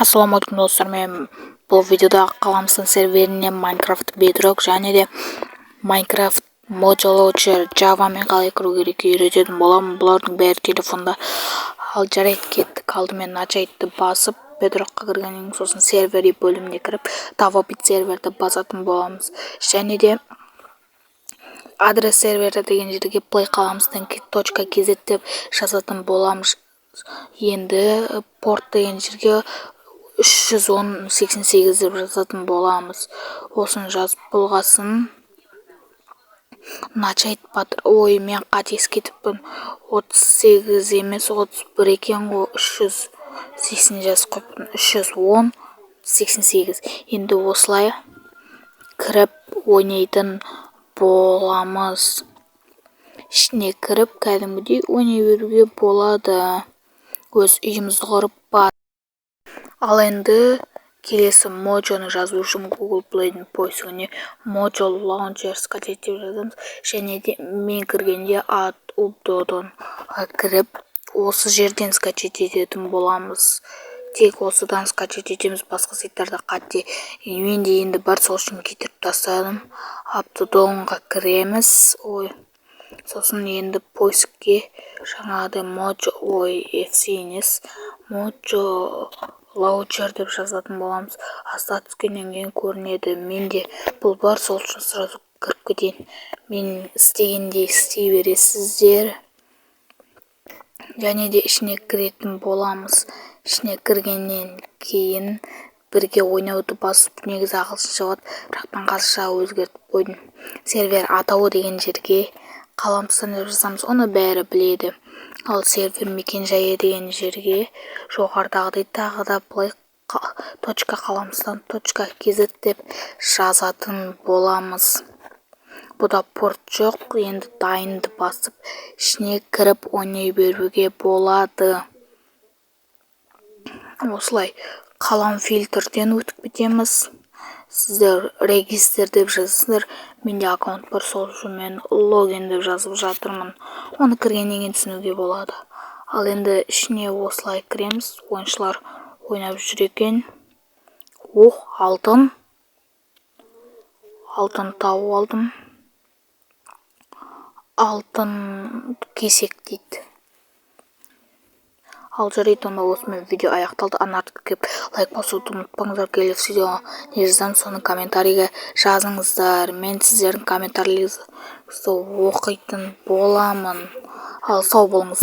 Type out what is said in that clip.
Ассаламалейкум достар, мен бұл видеода қаламсың серверінен Minecraft Bedrock және де Minecraft Mojo Launcher Java-мен қалай кіру керек үйрететін боламын. Бұлардың бәрі телефонда. Ал жарайды, кеттік. Алдымен начайтты басып, Bedrockқа кіргеннен сосын сервери бөліміне кіріп, Davabit серверді басатын боламыз. Және де адрес сервері деген жерге play қаламсыздың .kz деп жазатын боламыз. Енді порт деген жерге 310.88 деп жазатын боламыз. Осын жазып болғасын начайт батыр. Ой, мен қатес кетіппін. 38 емес 31 екен ғой. 380 жазып қойыппын. 310.88. Енді осылай кіріп ойнайтын боламыз. Ішіне кіріп кәдімгідей ойнай беруге болады. Өз үйімізді құрып бар. Ал енді келесі Mojo'ны жазу үшін Google Play'дің поисігіне Mojo Launcher скачать деп жазамыз. Және де мен кіргенде Ubuntu'дан кіріп, осы жерден скачать ететін боламыз. Тек осыдан скачать етеміз, басқа сайттарда қатты. Мен де енді бар, сол үшін кетіріп тастадым. Ubuntu'ға кіреміз. Сосын енді поискке жаңағыдай Mojo Launcher деп жазатын боламыз. Аста түскеннен кейін көрінеді. Менде бұл бар, сол үшін сразу кіріп кетейін. Мен істегенде істей бересіздер. Және де ішіне кіретін боламыз. Ішіне кіргеннен кейін бірге ойнауды басып, негізі ағылшынша болады, бірақ мен қазақшаға өзгертіп қойдым. Сервер атауы деген жерге қаламсыз деп жазамыз, оны бәрі біледі. Ал сервер мекен-жайы деген жерге жоғарыдағыдай тағы да .қаламсыздан.kz деп жазатын боламыз. Бұда порт жоқ, енді дайынды басып, ішіне кіріп ойнай беруге болады. Осылай қалам фильтрден өтіп кетеміз. Сіздер регистр деп жазасыздар. Менде аккаунт бар, сол үшін мен логин деп жазып жатырмын. Оны кіргеннен кейін түсінуге болады. Ал енді ішіне осылай кіреміз. Ойыншылар ойнап жүр екен. Алтын тауып алдым. Алтын кесек дейді. Ал жарайды, онда осымен видео аяқталды. Артық кеп лайк басуды ұмытпаңыздар. Келесі видео не жазсам, соны комментарийге жазыңыздар. Мен сіздердің комментарийлеріңізді оқитын боламын. Ал сау болыңыздар.